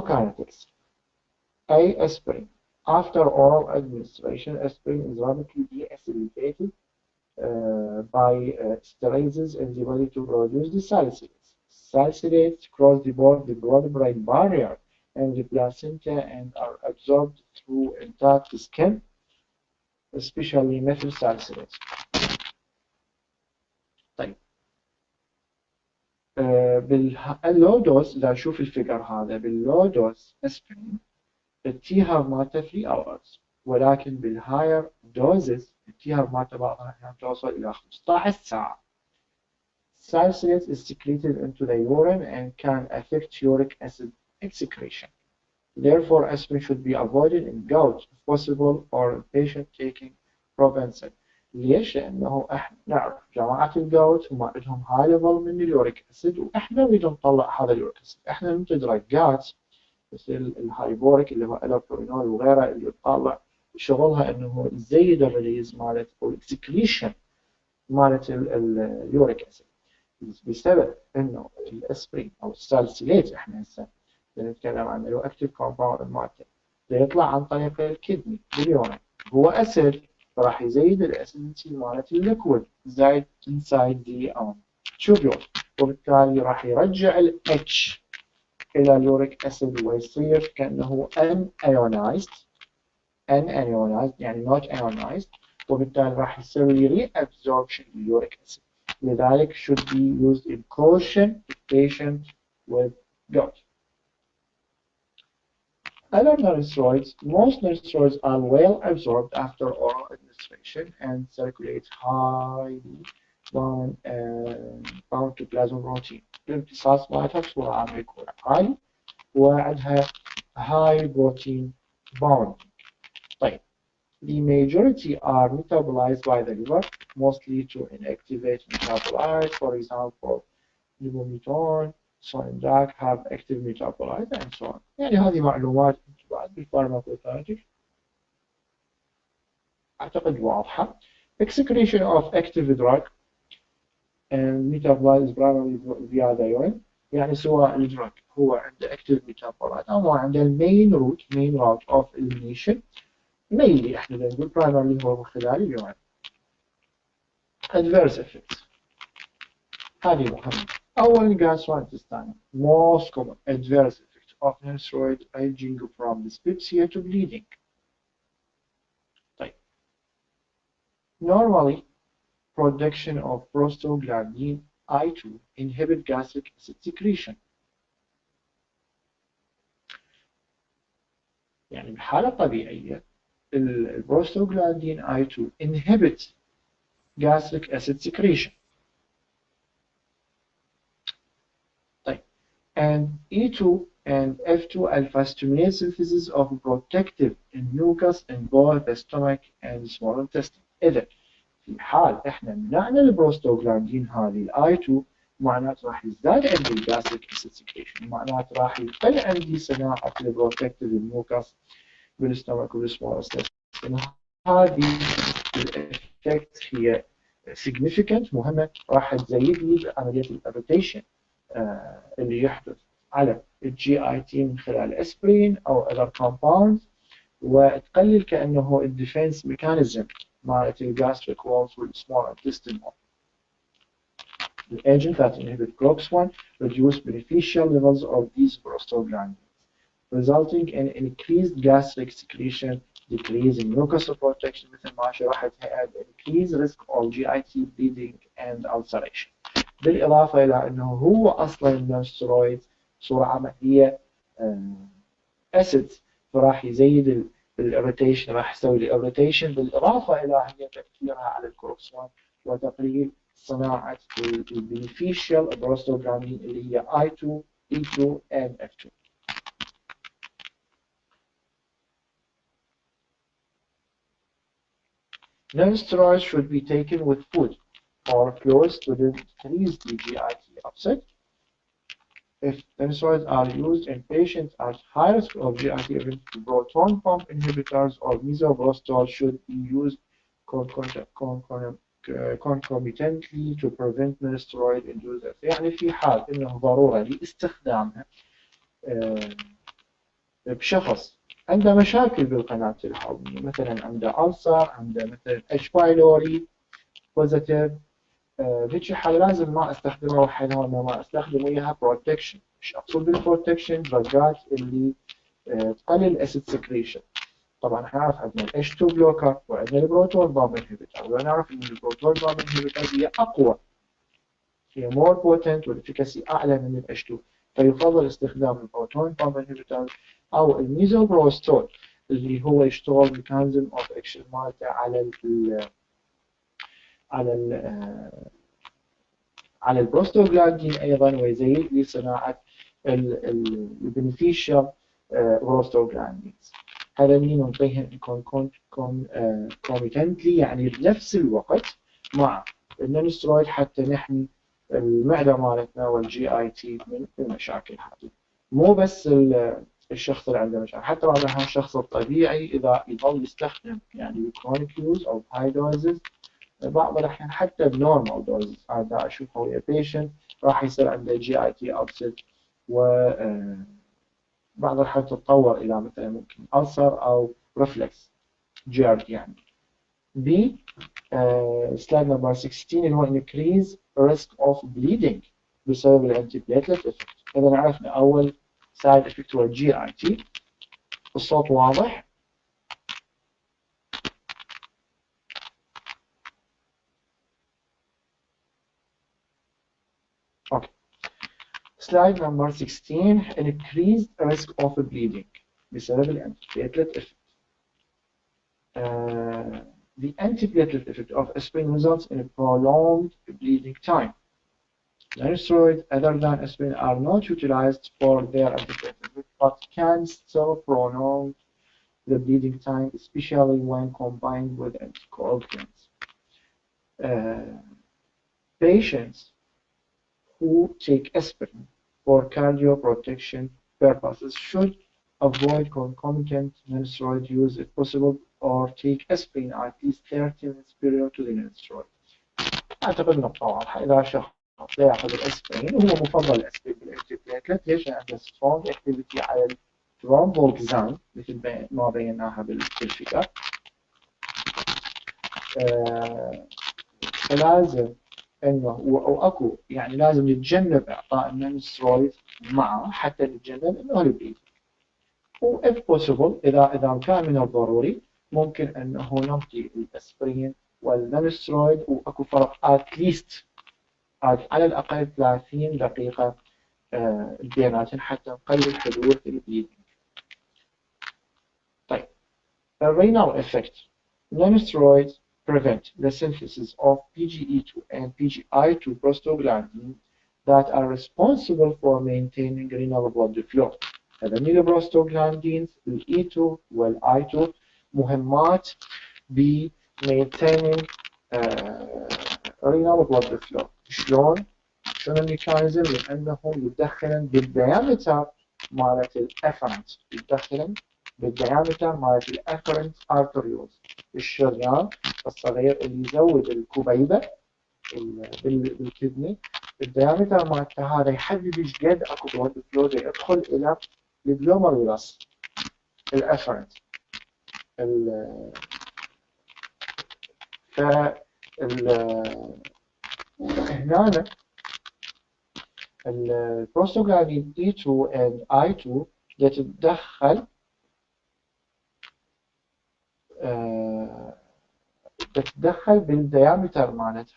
Kinetics. A. Aspirin. After oral administration, aspirin is rapidly deacidified by esterases in the body to produce the salicylates. Salicylates cross the blood-brain barrier and the placenta and are absorbed through intact skin, especially methyl salicylates. طيب باللو دوز إذا أشوف الفيجر هذا باللو دوز اسبرين التي هاف مالته 3 hours، ولكن بالهاير دوزز التي هاف مالته بعضها أحيانا توصل إلى 15 ساعة. Salicylate is secreted into the urine and can affect uric acid excretion. Therefore, aspirin should be avoided in gout if possible or in patient taking Provensil. ليش؟ لأنه احنا نعرف جماعة الجوت هم عندهم هاي ليفل من اليوريك أسيد وإحنا نريد نطلع هذا اليوريك أسيد، إحنا ننتج رجات مثل الهايبوريك اللي هو الالكتروني وغيرها اللي تطلع شغلها إنه تزيد الريليز مالت أو الإكسكريشن مالت اليوريك أسيد. بسبب إنه الأسبرين أو السالسيليت إحنا هسه نتكلم عن الأكتيف كومباوند مالته يطلع عن طريق الكدني باليورين، هو أسيد راح يزيد الاسيديتي مالت الليكويد زايد انسايد دي تيوبول، وبالتالي راح يرجع ال H الى اليوريك اسيد ويصير كانه unaionized يعني not ionized، وبالتالي راح يسوي reabsorption لليوريك اسيد. لذلك should be used in caution in patient with gout. Other non-steroids, most non-steroids are well absorbed after oral administration and circulate highly bound to plasma protein. الامتصاص مالتها بصورة عامة يكون عالي وعندها high protein bonding. طيب, the majority are metabolized by the liver, mostly to inactivate metabolites, for example, lipometon, sodium DAC have active metabolites and so on. يعني هذه معلومات بعد بالفارماكوكاينetics أعتقد واضحة. Excretion of active drug and metabolized primarily via the urine، يعني سواء الدرug هو عنده active metabolite أو عنده main route of elimination mainly احنا بنقول primarily هو من خلال اليورين. Adverse effects هذه مهمة. أول gastrointestinal most common adverse effect of non-steroid ranging from dyspepsia to bleeding. طيب. Normally, production of prostaglandin I2 inhibit gastric acid secretion. يعني بحالة طبيعية البروستاجلاندين I2 inhibit gastric acid secretion. And E2 and F2 alpha stimulate synthesis of protective mucus in both the stomach and small intestine. إذا في حال إحنا منعنا البروستاجلاندين هذه I2 معناته راح يزداد عندي الجاستريك أسيد سكريشن، معناته راح يقل عندي صناعة البروتكتيف الموكس بالستومك والسمول intestine. هذه الإفكت هي significant مهمة، راح تزيد لي عملية الإريتيشن اللي يحدث على الجي اي تي من خلال اسبرين او other compounds، وتقلل كانه الديفنس ميكانيزم مالت الجاستريك والز والسمول intestine wall. The agent that inhibit COX-1 reduce beneficial levels of these prostaglandins, resulting in increased gastric secretion, decrease in mucosal protection مثل ما شرحتها, and increased risk of GIT bleeding and ulceration. بالإضافة إلى أنه هو أصلاً النونسترويد بصورة عامة هي أسيد، فراح يزيد الإريتيشن، راح يسوي الإريتيشن بالإضافة إلى أهمية تأثيرها على الكوركسون وتقليل صناعة البينيفيشال بروستاجلاندين اللي هي I2, E2 and F2. Non-steroids should be taken with food or fluids to decrease the GIT upset. If non-steroids are used in patients at high risk of GIT events, proton pump inhibitors or misoprostol should be used concomitantly to prevent non-steroid induced. يعني في حال انه ضرورة لاستخدامها بشخص عنده مشاكل بالقناة الهضمية، مثلا عنده ألسر، عنده مثلا اتش بايلوري بوزيتيف، بهيك حالة لازم ما استخدمها وحدها، ما استخدم وياها بروتكشن. ايش اقصد بالبروتكشن؟ دراجات اللي تقلل الاسيد سكريشن. طبعا احنا نعرف عندنا الاتش 2 بلوكر وعندنا البروتون بامب انهبيتر، ونعرف ان البروتون بامب انهبيتر هي اقوى، هي مور بوتنت والافكاسي اعلى من الاتش 2، فيفضل استخدام البروتون بامب انهبيتر او الميزوبروستول اللي هو يشتغل ميكانيزم اوف اكشن مالته على على البروستوغلاندين ايضا، ويزيد لصناعه البنفيشال بروستوغلاندينز. هذا اللي نعطيهم كونكونتنتلي، يعني بنفس الوقت مع النونسترويد، حتى نحمي المعده مالتنا والجي اي تي من المشاكل هذه. مو بس الشخص اللي عنده مشاكل، حتى بعض الاحيان الشخص الطبيعي اذا يظل يستخدم يعني الكرونيك يوز او هاي دوزز، بعض الاحيان حتى بنورمال دوز هذا اشوفه ويا بيشنت راح يصير عنده جي اي تي ابسط، وبعض الاحيان تتطور الى مثلا ممكن ألسر او ريفلكس جيرد يعني. ب سلايد نمبر 16 اللي هو increase risk of bleeding بسبب الانتي بليتلت افكت. اذا عرفنا اول سايد افكت هو الجي اي تي. الصوت واضح؟ اوكي. Slide number 16 increased risk of bleeding بسبب الانتي-platelet effect. The anti-platelet effect of aspirin results in a prolonged bleeding time. Non-steroids other than aspirin are not utilized for their anti-platelet effect, but can still prolong the bleeding time, especially when combined with anticoagulants. Patients who take aspirin for cardioprotection purposes should avoid concomitant non-steroid use if possible, or take aspirin at least 30 minutes prior to the non-steroid. أعتقد نقطة واضحة. إذا شخص لا يأخذ الأسبرين، وهو مفضل الأسبرين بالأنتي بليتلت، ليش؟ عنده سترونج اكتيفيتي على الثرومبوكسان مثل ما بيناها بالفكرة. فلازم انه واكو يعني لازم نتجنب اعطاء النونسترويد معه حتى نتجنب انه البليد. و if possible اذا كان من الضروري ممكن انه نعطي الاسبرين والنونسترويد واكو فرق اتليست على الاقل 30 دقيقة بيناتهم حتى نقلل حدوث البليد. طيب الرينال افكت. Non-steroids prevent the synthesis of PGE2 and PGI2 prostaglandins that are responsible for maintaining renal blood flow. هذا البروستوغلاندينز ال E2 وال I2 مهمات ب maintaining renal blood flow. شلون الميكانيزم؟ لأنه يتدخل بالديامتر مالت الافرنت، يتدخل بالديامتر مالت الافرنت ارتريولز، الشريان الصغير اللي يزود الكبيبة بالكدني. الديامتر مالته هذا يحدد ايش قد اكو بلود فلو يدخل الى الجلوميرولس الافرنت. ف هنا البروستوغلاندين E2 and I2 تتدخل بالديامتر مالت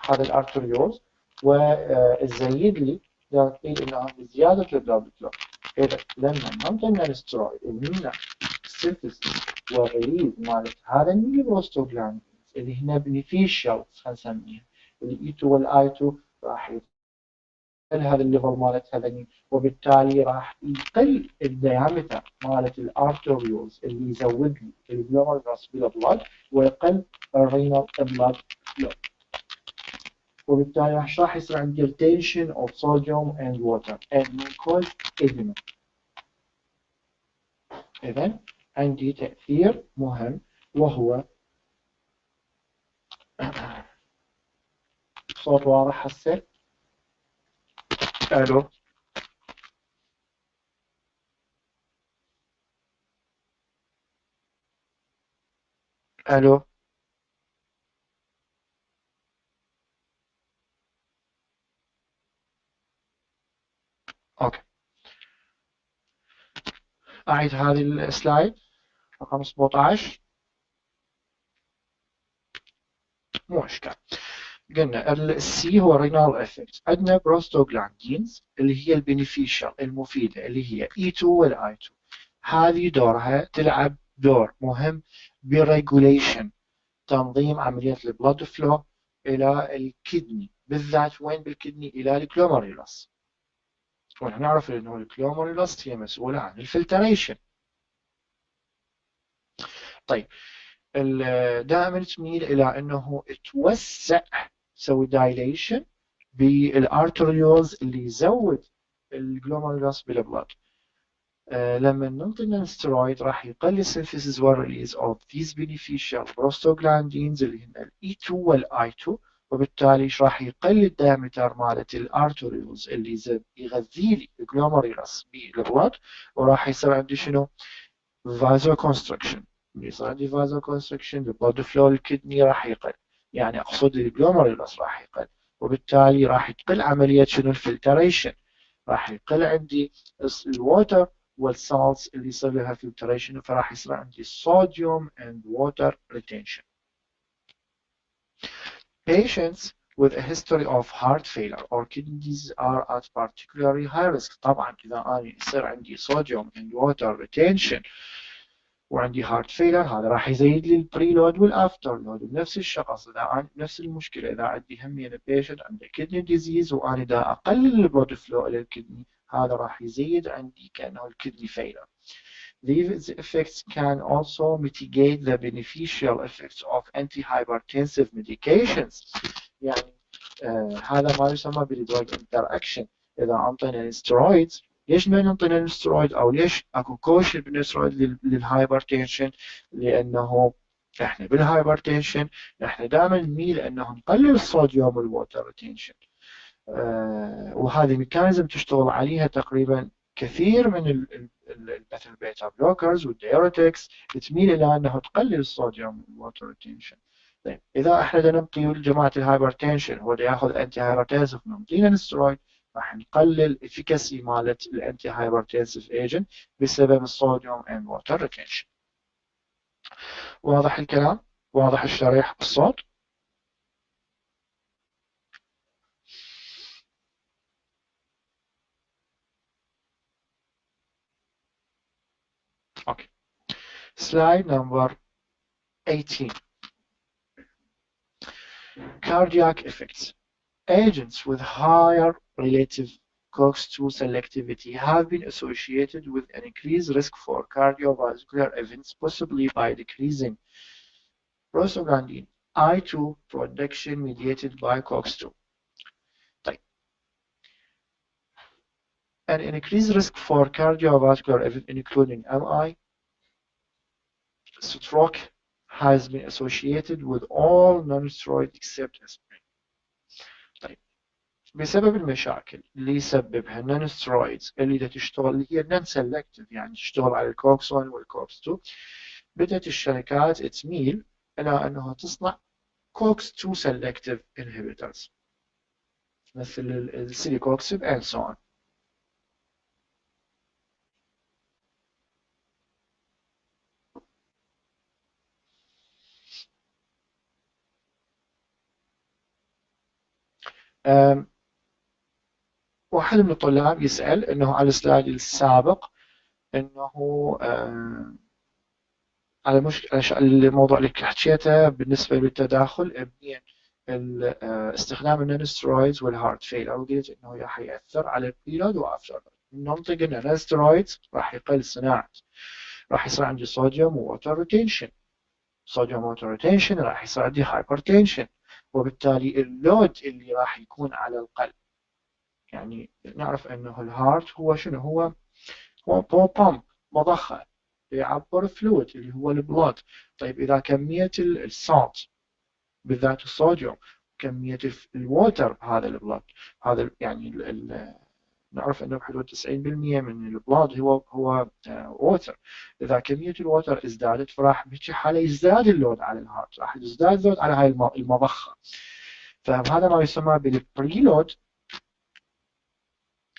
هذا الارتريولز، وتزيد لي تقول انها زياده البلاد فلو. اذا لما ننطي السترويد ومنه السينثيسيس والريليز مالت هذا البروستوغلاندين اللي هنا بنفيشال خلينا نسميها الاي 2 والاي 2 راح هذا الليفل مالت هذني، وبالتالي راح يقل الديامتر مالت الارتريولز اللي يزود لي الجلوميرولار بلاد ويقل الرينال بلاد فلو، وبالتالي راح يصير عندي retention of sodium and water and may cause edema. إذن عندي تأثير مهم وهو صوت واضح هسه؟ الو الو. اوكي، اعيد هذه السلايد رقم 17. مو اشكال. قلنا السي هو رينال افكت، عندنا بروستوغلاندينز اللي هي البينيفيشال المفيده اللي هي اي 2 والاي 2. هذه دورها تلعب دور مهم بريجوليشن، تنظيم عمليه البلود فلو الى الكدني، بالذات وين بالكدني؟ الى الجلوميرولس. ونحن نعرف انه الجلوميرولس هي مسؤوله عن الفلتريشن. طيب دائما تميل الى انه توسع، تسوي دايليشن بالارتريولز اللي يزود الجلوميرولس بالبلد. لما ننطي السترويد راح يقل السينثيسيس والريليز اوف ذيز بينيفيشال بروستوغلاندينز اللي هن الاي 2 والاي 2، وبالتالي ايش راح يقل الدايمتر مالت الارتريولز اللي يغذي لي الجلوميرولس بالبلد، وراح يصير عندي شنو؟ فازو كونستركشن. يصير عندي فازو كونستركشن، البلد فلو الكدني راح يقل، يعني اقصد الجلوميرولس راح يقل، وبالتالي راح تقل عمليه شنو؟ الفلتريشن. راح يقل عندي الووتر والسالتس اللي يصير لها فلتريشن، فراح يصير عندي صوديوم and water retention. Patients with a history of heart failure or kidney disease are at particularly high risk. طبعا اذا انا يصير عندي صوديوم and water retention وعندي هارت فيلر، هذا راح يزيد لي البري لود والافتر لود بنفس الشخص. اذا عندي نفس المشكله، اذا عندي همين بيشنت عنده كدني ديزيز وانا دا اقلل البلود فلو الى الكدني، هذا راح يزيد عندي كانه الكدني فيلر. These effects can also mitigate the beneficial effects of antihypertensive medications. يعني هذا ما يسمى بالدراج interaction. إذا أعطينا السترويدز، ليش ما نعطينا السترويد أو ليش أكو كوشن بالسترويد للهايبرتنشن؟ لأنه إحنا بالهايبرتنشن إحنا دائما نميل أنه نقلل الصوديوم والووتر ريتنشن. وهذه ميكانيزم تشتغل عليها تقريبا كثير من مثل البيتا بلوكرز والديوريتكس، تميل الى انه تقلل الصوديوم والووتر ريتنشن. طيب اذا احنا نعطي جماعه الهايبرتنشن هو ياخذ انتي هايبرتنسف نعطينا السترويد، راح نقلل الافيكاسي مالت الانتي هايبرتنسف ايجنت بسبب الصوديوم اند ووتر ريتنشن. واضح الكلام؟ واضح الشريح بالصوت؟ اوكي. Slide number 18. Cardiac effects. Agents with higher relative COX-2 selectivity have been associated with an increased risk for cardiovascular events, possibly by decreasing prostaglandin I2 production mediated by COX-2. طيب. An increased risk for cardiovascular events, including MI, stroke, has been associated with all non-steroid except aspirin. طيب. بسبب المشاكل اللي يسببها النون سترويدز اللي تشتغل، اللي هي نون سلكتيف، يعني تشتغل على الكوكس 1 والكوكس 2، بدأت الشركات تميل إلى أنها تصنع كوكس 2 سلكتيف انهبيترز مثل السيليكوكسيب and so on. واحد من الطلاب يسأل أنه على السلايد السابق أنه على الموضوع اللي حكيته بالنسبة للتداخل بين استخدام النونسترويدز والهارت فيلر، وقلت انه راح ياثر على البريلود وافتر. ننطق ان النونسترويدز راح يقل صناعه، راح يصير عندي صوديوم ووتر ريتنشن، صوديوم ووتر ريتنشن راح يصير عندي هايبرتنشن، وبالتالي اللود اللي راح يكون على القلب، يعني نعرف انه الهارت هو شنو؟ هو بومب، مضخه يعبر فلويد اللي هو البلود. طيب اذا كميه السالت بالذات الصوديوم، كميه الووتر هذا البلود، هذا يعني نعرف أنه بحدود 90% من البلاد هو ووتر. إذا كمية الووتر ازدادت فراح بهيك حالة يزداد اللود على الهارت، راح يزداد اللود على هاي المضخة. فهذا ما يسمى بالبريلود،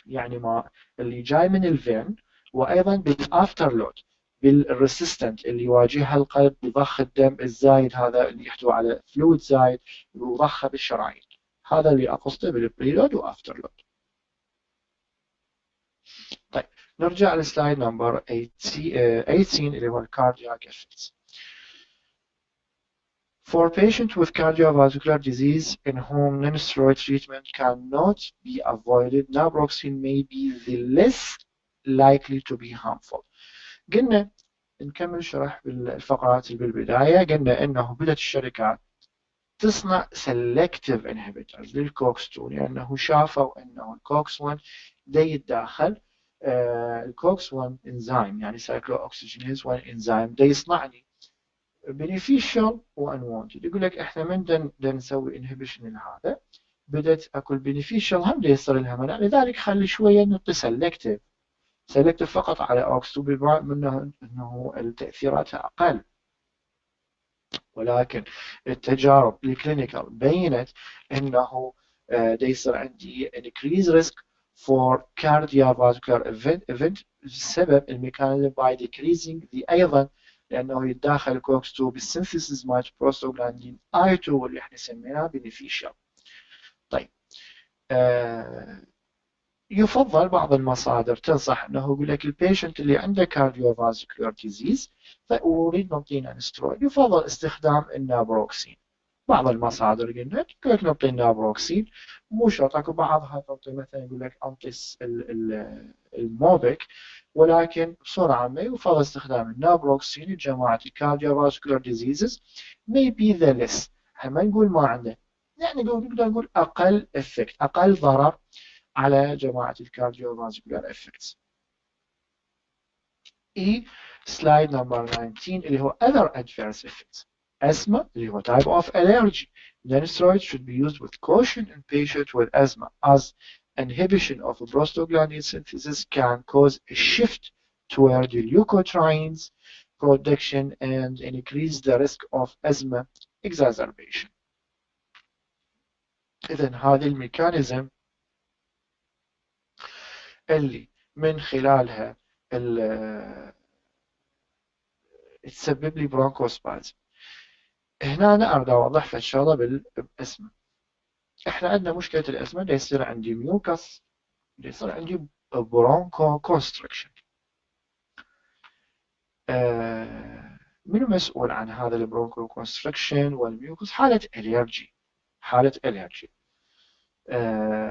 يعني ما اللي جاي من الفين، وأيضا بالآفتر لود، بالريسيستنت اللي يواجهها القلب بضخ الدم الزايد، هذا اللي يحتوي على فلويد زايد وضخه بالشرايين. هذا اللي أقصده بالبريلود وآفتر لود. طيب نرجع لسلايد نمبر 18 اللي هو الكاردياك افكتس. For patients with cardiovascular disease in whom non-steroid treatment cannot be avoided, naproxen may be the less likely to be harmful. قلنا نكمل شرح بالفقرات اللي بالبداية، قلنا انه بدأت الشركات تصنع selective inhibitors للكوكس 2 لأنه شافوا أنه الكوكس 1 دا يتداخل الكوكس 1 انزيم، يعني سايكلو اوكسجينيز 1 انزيم دا يصنعني beneficial و unwanted. يقول لك احنا من دا نسوي inhibition لهذا، بدت اكو beneficial هم دا يصير لها منع، لذلك خلي شوية نعطي selective فقط على اوكس 2 بما انه التأثيراتها اقل. ولكن التجارب الكلينيكال بينت انه دا يصير عندي increased risk for cardiovascular event بسبب الميكانيزم by decreasing the ايضا لانه يتداخل كوكس 2 بالسينثيسيس مال بروستوغلاندين I2 واللي احنا سميناه beneficial. طيب يفضل بعض المصادر تنصح انه يقول لك البيشنت اللي عنده كارديوفاسكولار ديزيز ويريد نعطيه نسترويد يفضل استخدام النابروكسين. بعض المصادر قلنا يقول لك نعطي النابروكسين، مو شرط، اكو بعضها تعطي مثلا يقول لك انطي الموبك، ولكن بصورة عامة يفضل استخدام النابروكسين لجماعة الكارديوفاسكولار ديزيزز maybe the less. احنا ما نقول ما عنده، يعني نقدر نقول اقل افكت، اقل ضرر على جماعة الكارديوفاسكولار افكتس. سلايد نمبر 19 اللي هو other adverse effects. asthma اللي هو type of allergy. Non-steroids should be used with caution in patients with asthma as inhibition of prostaglandin synthesis can cause a shift toward the leukotrienes production and increase the risk of asthma exacerbation. إذن هذه الميكانيزم اللي من خلالها تسبب لي برونكوسبازم. هنا أنا أريد أوضح في الشغلة بالأسمة. إحنا عندنا مشكلة الأسمة اللي يصير عندي ميوكس، اللي يصير عندي برونكو كونستركشن. منو مسؤول عن هذا البرونكو كونستركشن والميوكس؟ حالة اليرجي. حالة اليرجي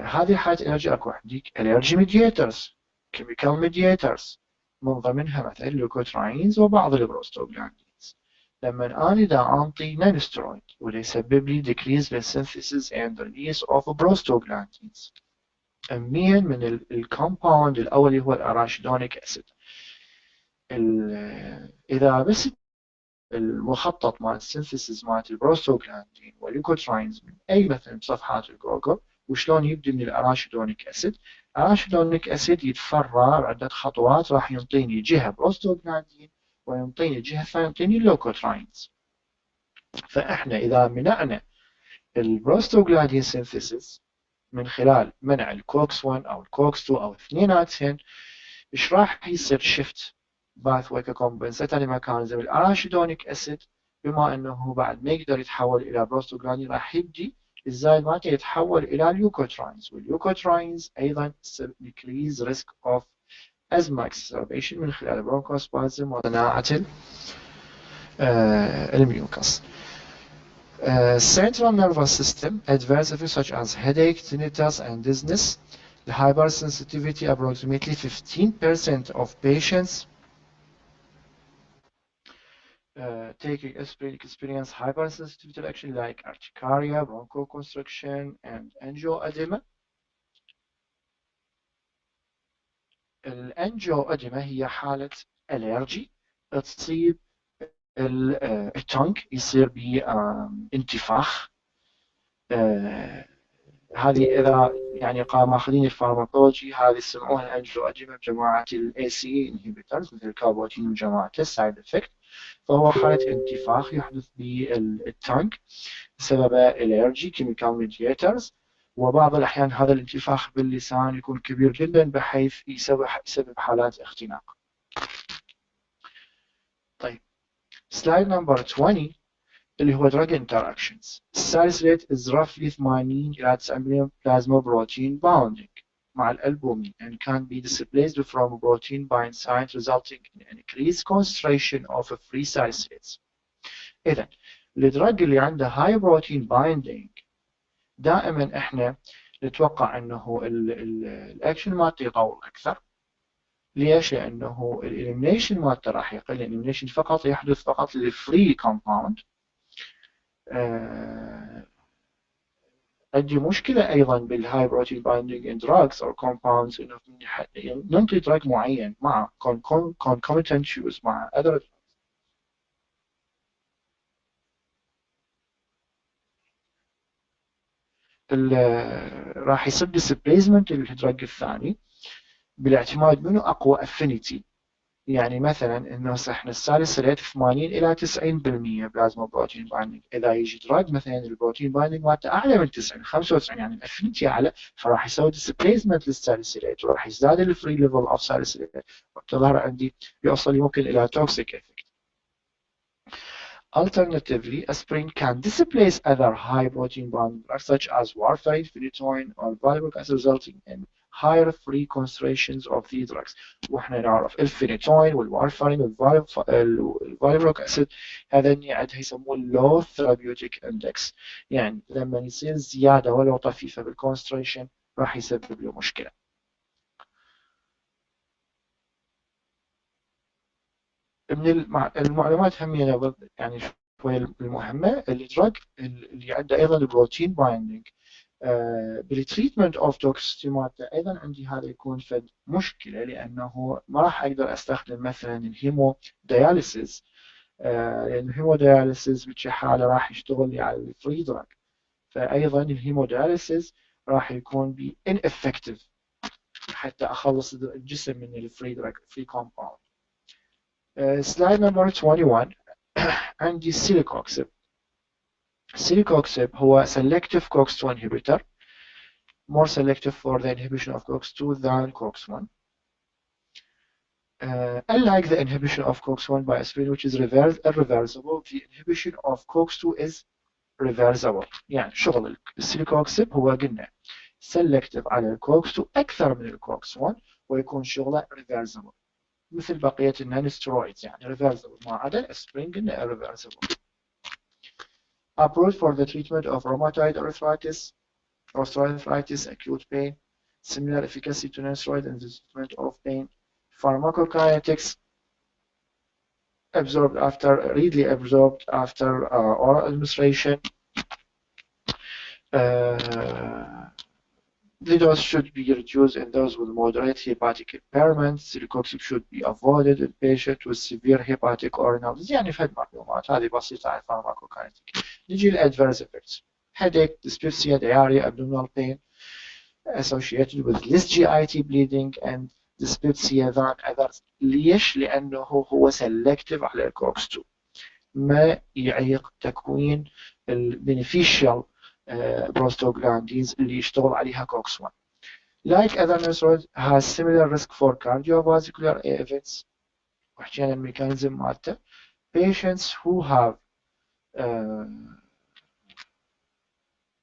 هذه حالة اليرجي اكو عندك اليرجي ميدياترز، كيميكال ميدياترز، من ضمنها مثلا اللوكوتراينز وبعض البروستوغلاندينز. لما انا دا انطي نانسترويد وده يسبب لي decrease the synthesis and release of prostaglandins اميا من الكومباوند الاول اللي هو الاراشيدونيك اسيد. اذا بس المخطط مال السينثيسيس مال البروستوغلاندين والليوكوتراينز من اي مثلا صفحات الجوجل وشلون يبدي من الاراشيدونيك اسيد. الاراشيدونيك اسيد يتفرع بعدة خطوات، راح ينطيني جهة بروستوغلاندين وينطيني جهة ثانية ينطيني اللوكوتراينز. فاحنا اذا منعنا البروستوغلاندين سينثيسيس من خلال منع الكوكس 1 او الكوكس 2 او اثنيناتهن، ايش راح يصير شيفت باثوي ككومبنساتوري ميكانيزم الاراشيدونيك اسيد، بما انه بعد ما يقدر يتحول الى بروستوغلاندين راح يبدي الزايد مالته يتحول الى ليوكوتراينز، والليوكوتراينز ايضا decrease risk of asthma exacerbation من خلال برونكوسبازم وصناعة الميوكس. Central nervous system adverse effects such as headache, tinnitus and dizziness. The hypersensitivity, approximately 15% of patients taking aspirin experience hypersensitivity reaction like urticaria, bronchoconstriction and angioedema. الانجيواديما هي حالة الرجي تصيب التونك، يصير به انتفاخ. هذه إذا يعني ماخذين الفارماكولوجي هذه يسموها انجيوادينما بجماعة الاي سي انهبيترز مثل الكاربوتين بجماعة السايد افكت. فهو حالة انتفاخ يحدث بالتانك بسبب الالرجي كيميكال ميدياترز، وبعض الأحيان هذا الانتفاخ باللسان يكون كبير جدا بحيث يسبب حالات اختناق. طيب سلايد نمبر 20 اللي هو drug interactions. الساليسيليت is roughly 80 إلى 90 plasma protein bonding مع الألبومين and can be displaced from protein bind site resulting in increased concentration of free salicylates. إذا الدرج اللي عنده high protein binding دائما احنا نتوقع انه الاكشن مالته يطول اكثر. ليش؟ لانه الاليمينيشن مالته راح يقل. الاليمينيشن فقط يحدث فقط للفري كومباوند. عندي مشكله ايضا بالهاي بروتين بايندينج ان دراجز او كومباوندز انه ننطي دراج معين مع concomitant use مع other راح يصير displacement للدراج الثاني بالاعتماد منه اقوى افينيتي. يعني مثلا انه احنا الساليسيليت 80 الى 90% بلازما بروتين بايندينج، اذا يجي دراج مثلا البروتين بايندينج مالته اعلى من 90 95 يعني الافينيتي اعلى، فراح يسوي ديسبليسمنت للساليسيليت وراح يزداد الفري ليفل اوف ساليسيليت وتظهر عندي يوصل يمكن الى توكسيك افكت. Alternatively, aspirin can displace other high protein bonding drugs such as warfarin, phenytoin, or valproic acid, resulting in higher free concentrations of these drugs. واحنا نعرف الفينيتوين والوارفارين والفالبرويك acid هذين عندها يسموه low therapeutic index، يعني لما يصير زيادة ولو طفيفة بالكونسنتريشن راح يسبب له مشكلة. من المعلومات هم يعني شوية المهمة الدراج اللي عنده أيضا البروتين بايندينج بالتريتمنت اوف توكسيتي مالته ايضا عندي هذا يكون فد مشكله، لانه ما راح اقدر استخدم مثلا الهيمو دياليسيس، لان الهيمو دياليسيس بشي حاله راح يشتغل لي على الفري دراج، فايضا الهيمو دياليسيس راح يكون بي ineffective حتى اخلص الجسم من الفري دراج فري كومباوند. سلايد نمبر 21 عندي السيليكوكسيب. السيليكوكسيب هو selective COX-2 inhibitor more selective for the inhibition of COX-2 than COX-1. Unlike the inhibition of COX-1 by aspirin, which is irreversible, the inhibition of COX-2 is reversible. يعني شغل السيليكوكسيب هو قلنا selective على الكوكس 2 أكثر من الكوكس 1 ويكون شغله reversible مثل بقية النانسترويدز، يعني reversible ما عدا الأسبرين قلنا irreversible. Approved for the treatment of rheumatoid arthritis, osteoarthritis, acute pain, similar efficacy to nonsteroid in the treatment of pain. Pharmacokinetics readily absorbed after oral administration. The dose should be reduced in those with moderate hepatic impairment. Celecoxib should be avoided in patients with severe hepatic or renal disease. يعني فهد معلومات هذه بسيطة عن pharmacokinetic. نجي للadverse effects. Headache, dyspepsia, diarrhea, abdominal pain associated with less GIT bleeding and dyspepsia than others. ليش؟ لأنه هو selective على الكوكس 2 ما يعيق تكوين beneficial prostaglandins اللي يشتغل عليها كوكس 1. Like other nonsteroids has similar risk for cardiovascular events. وحكينا الميكانيزم مالته. Patients who have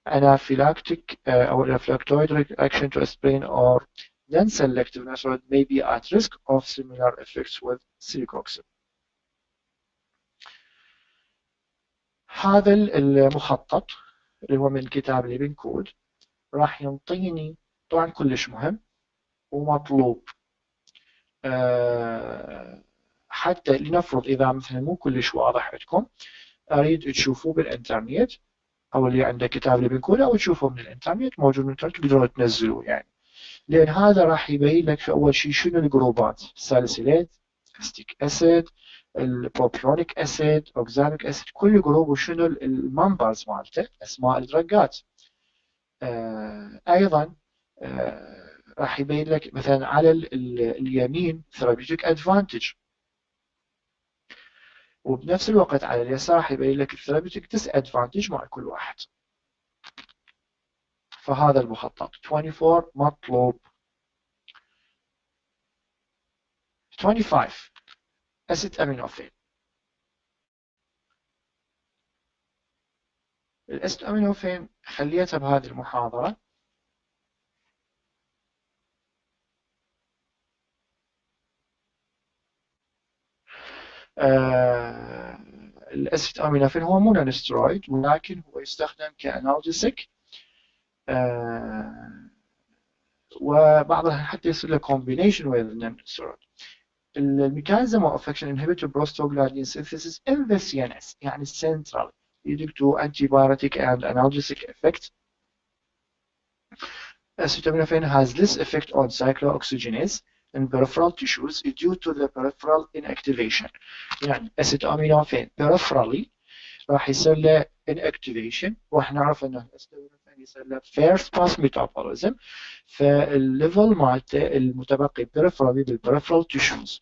anaphylactic or anaphylactoid reaction to aspirin or non-selective nonsteroid may be at risk of similar effects with celecoxib. هذا المخطط اللي هو من كتاب ليبن كود راح ينطيني طبعا كلش مهم ومطلوب. حتى لنفرض إذا مثلا مو كلش واضح عندكم أريد تشوفوه بالإنترنت أو اللي عنده كتاب ليبن كود أو تشوفوه من الإنترنت موجود من الإنترنت تقدرون تنزلوه يعني، لأن هذا راح يبين لك أول شيء شنو الجروبات الساليسيلات، أستيك أسيد، البروبيونيك أسيد، أوكزاليك أسيد، كل جروب وشنو الممبرز مالته أسماء الدرجات. أيضا راح يبين لك مثلا على اليمين therapeutic advantage، وبنفس الوقت على اليسار راح يبين لك therapeutic disadvantage مع كل واحد. فهذا المخطط 24 مطلوب. 25 acetaminophen. الاسيتامينوفين خليتها بهذه المحاضرة. الاسيتامينوفين هو مونونسترويد، ولكن هو يستخدم كانالجيسيك، وبعضها حتى يصير له combination with non-steroid. The mechanism of action inhibit prostaglandin synthesis in the CNS، يعني central, leading to antibiotic and analgesic effect. Acetaminophen has less effect on cyclooxygenase in peripheral tissues due to the peripheral inactivation. يعني acetaminophen peripherally راح يصير له inactivation، واحنا نعرف ان acetaminophen يصير له first pass metabolism، فالليفل مالته المتبقي peripherally بالperipheral tissues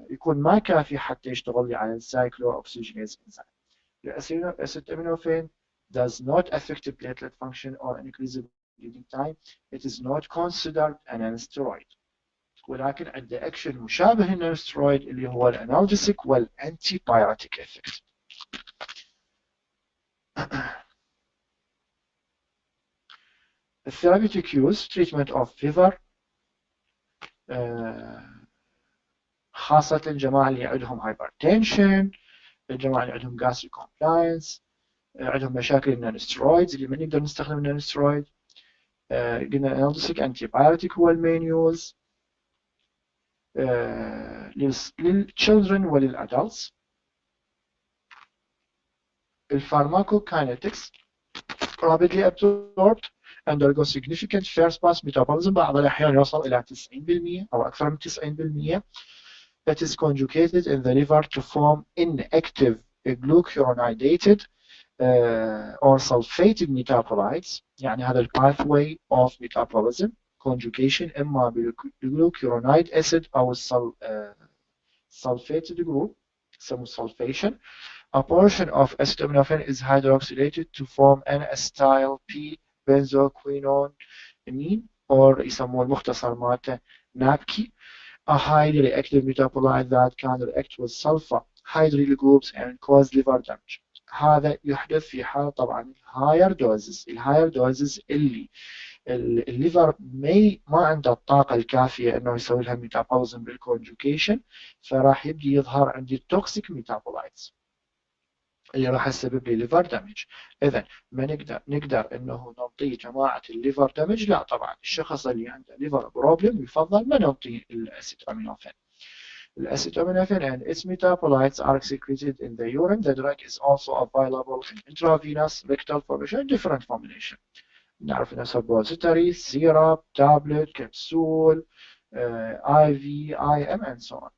يكون ما كافي حتى يشتغل لي على السايكلوأكسجينيز enzyme. Acetaminophen does not affect platelet function or increase bleeding time. It is not considered an non-steroid، ولكن عنده اكشن مشابه للنونسترويد اللي هو الانالجيسيك والانتي بايوتيك افكت. الثيرابيوتيك يوز treatment of fever، خاصة الجماعة اللي عندهم hypertension، الجماعة اللي عندهم gastric compliance، عندهم مشاكل النونسترويدز اللي ما نقدر نستخدم النونسترويد. قلنا الانالجيسيك انتي بايوتيك هو المين يوز للchildren وللadults. الفارماكوكاينetics rapidly absorbed undergo significant first pass metabolism، بعض الأحيان يوصل إلى 90% أو أكثر من 90%. That is conjugated in the liver to form inactive glucuronidated or sulfated metabolites. يعني هذا ال pathway of metabolism conjugation إما بالglucuronide acid أو sulfated group يسموه sulfation. A portion of acetaminophen is hydroxylated to form N-acetyl P-benzoquinone, or يسموه المختصر مالته NAPKI, a highly reactive metabolite that can react with sulfur hydryl groups and cause liver damage. هذا يحدث في حال طبعا higher doses. الهاير دوزز اللي الليفر ما عنده الطاقة الكافية انه يسوي لها ميتابوليزم بالكونجوكيشن، فراح يبدي يظهر عندي التوكسيك ميتابولايتس اللي راح تسبب لي ليفر دامج. اذا ما نقدر انه نعطيه جماعه الليفر دامج، لا طبعا الشخص اللي عنده ليفر بروبلم يفضل ما نعطيه الاسيتامينوفين. الاسيتامينوفين and its metabolites are secreted in the urine. The drug is also available in intravenous, rectal formulation, different formulation. نعرف انه suppository, syrup, tablet, capsule, IV, IM and so on.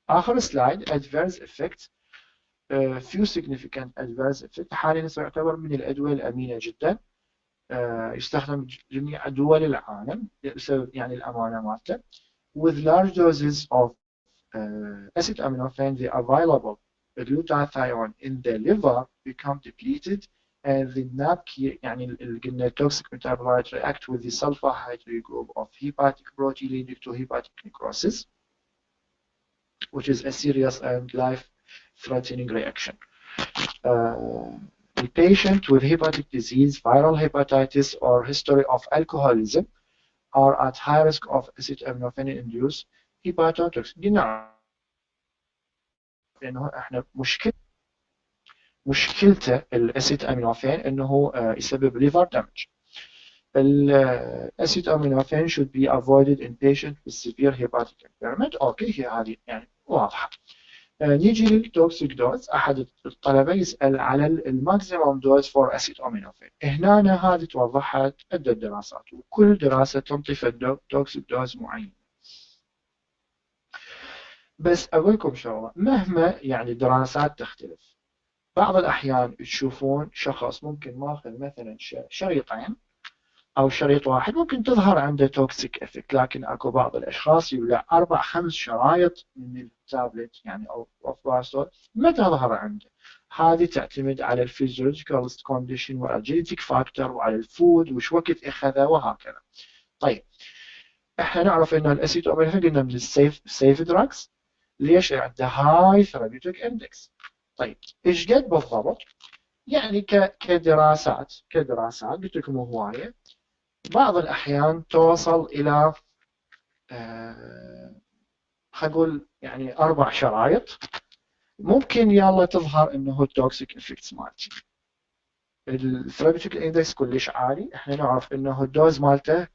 اخر سلايد adverse effects. few significant adverse effects. حاليا يعتبر من الأدوية الأمينة جدا، يستخدم جميع دول العالم بسبب يعني الأمانة مالته. with large doses of acetaminophen, the available glutathione in the liver become depleted and the NAPKI يعني قلنا toxic metabolite react with the sulfur hydroxy group of hepatic protein leading to hepatic necrosis, which is a serious and life-threatening reaction. The patient with hepatic disease, viral hepatitis, or history of alcoholism are at high risk of acetaminophen-induced hepatotoxicity. قلنا إنه إحنا مشكلته الاسيتامينوفين إنه يسبب liver damage. الاسيتامينوفين should be avoided in patients with severe hepatic impairment. أوكي، هي هذه يعني واضحة. نيجي للتوكسيك دوز. أحد الطلبة يسأل على الماكسيموم دوز فور اسيتامينوفين. هنا هذه توضحت عدة دراسات، وكل دراسة تنطي توكسيك دوز معين. بس أقول لكم شغلة، مهما يعني الدراسات تختلف، بعض الأحيان تشوفون شخص ممكن ماخذ مثلا شريطين أو شريط واحد ممكن تظهر عنده توكسيك افكت، لكن اكو بعض الأشخاص يولع 4-5 شرايط من التابلت يعني أو البروسيسور ما تظهر عنده. هذه تعتمد على الفيزيولوجيكال كونديشن والجينيتيك فاكتور وعلى الفود وش وقت اخذه وهكذا. طيب احنا نعرف انه الاسيتامينوفين قلنا من السيف دراجز. ليش؟ عنده هاي ثيرابيوتيك اندكس. طيب ايش قد بالضبط؟ يعني كدراسات قلت لكم هوايه، بعض الاحيان توصل الى خلينا نقول يعني 4 شرايط ممكن يلا تظهر انه التوكسيك افكتس مالتي. الثيرابيوتيك اندكس كلش عالي، احنا نعرف انه الدوز مالته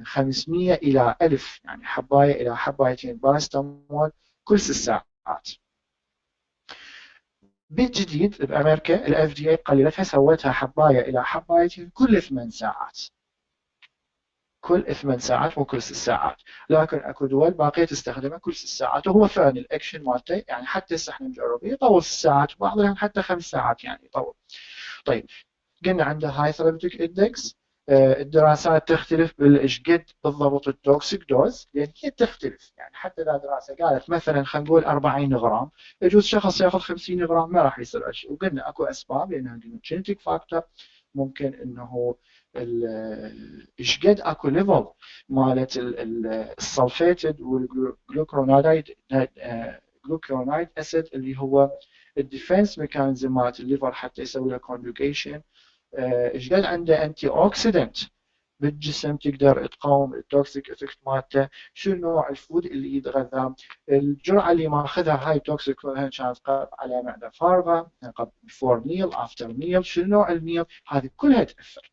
500 الى 1000 يعني حبايه الى حبايتين باراستامول كل 6 ساعات. بالجديد بامريكا الاف دي اي قللتها، سوتها حبايه الى حبايتين كل 8 ساعات. كل 8 ساعات مو كل 6 ساعات، لكن اكو دول باقيه تستخدمها كل 6 ساعات، وهو فعلا الاكشن مالته يعني حتى هسه احنا نجربه يطول 6 ساعات، وبعضهم حتى 5 ساعات يعني يطول. طيب قلنا عنده هاي ثيرابيوتيك اندكس. الدراسات تختلف بايش قد بالضبط التوكسيك دوز، لان هي تختلف يعني حتى اذا دراسه قالت مثلا خلينا نقول 40 غرام، يجوز شخص ياخذ 50 غرام ما راح يصير شيء. وقلنا اكو اسباب، لان الجينيتيك فاكتور ممكن انه ايش قد اكو ليفل مالت السلفيتد والجلوكرونايد اسيد اللي هو الديفنس ميكانيزم مالت الليفر حتى يسوي له كونجوجيشن. ايش قد عنده انتي اوكسيدنت بالجسم تقدر تقاوم التوكسيك افكت مالته، شنو نوع الفود اللي يتغذى، الجرعه اللي ماخذها هاي توكسيك كانت على معده فارغه قبل بيفور ميل افتر ميل، شنو نوع الميل، هذه كلها تاثر.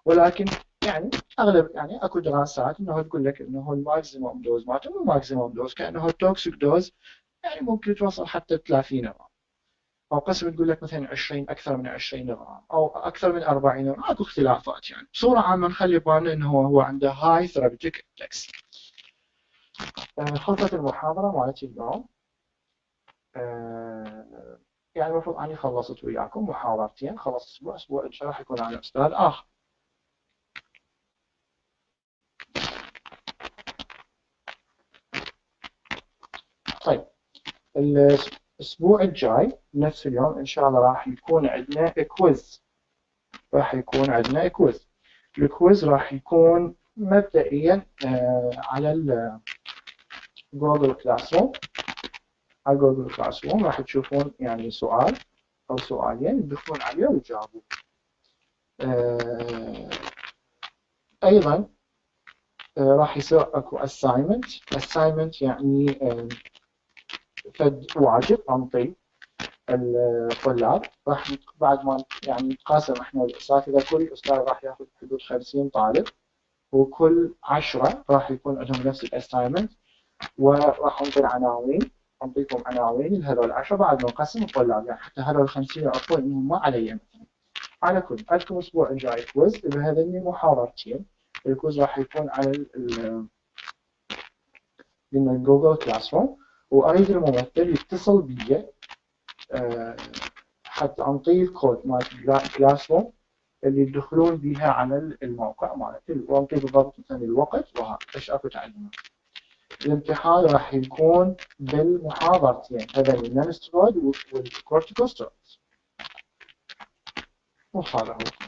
ولكن يعني اغلب يعني اكو دراسات انه تقول لك انه الماكسيموم دوز مالته مو ماكسيموم دوز، كانه التوكسيك دوز يعني ممكن توصل حتى 30 غرام، او قسم تقول لك مثلا 20 اكثر من 20 غرام او اكثر من 40 غرام، اكو اختلافات يعني. بصوره عامه نخلي بالنا انه هو عنده هاي ثيرابيوتيك اندكس. خلصت المحاضره مالتي اليوم. يعني المفروض اني خلصت وياكم محاضرتين، خلص اسبوع ان شاء الله راح يكون على استاذ اخر. طيب الاسبوع الجاي نفس اليوم ان شاء الله راح يكون عندنا كويز. الكويز راح يكون مبدئيا على جوجل كلاس روم. على جوجل كلاس روم راح تشوفون يعني سؤال او سؤالين تدخلون عليه وتجاوبون. ايضا راح يصير اكو assignment يعني فد واجب انطي الطلاب. راح بعد ما يعني نتقاسم احنا الاساتذه، كل استاذ راح ياخذ حدود 50 طالب، وكل 10 راح يكون عندهم نفس الاساينمنت، وراح انطيكم عناوين لهذول 10 بعد ما نقسم الطلاب، يعني حتى هذول 50 يعرفون انهم ما علي مثلا. على كل عندكم الاسبوع الجاي كويز بهذين محاضرتين. الكويز راح يكون على جوجل كلاس روم، واريد الممثل يتصل بي حتى انطيه الكود مال كلاس روم اللي يدخلون بيها على الموقع مالتي، وانطيه بالضبط مثلا الوقت وهذا ايش اكو تعليمات. الامتحان راح يكون بالمحاضرتين، هذا النانسترويد والكورتيكوسترويد. وهذا هو.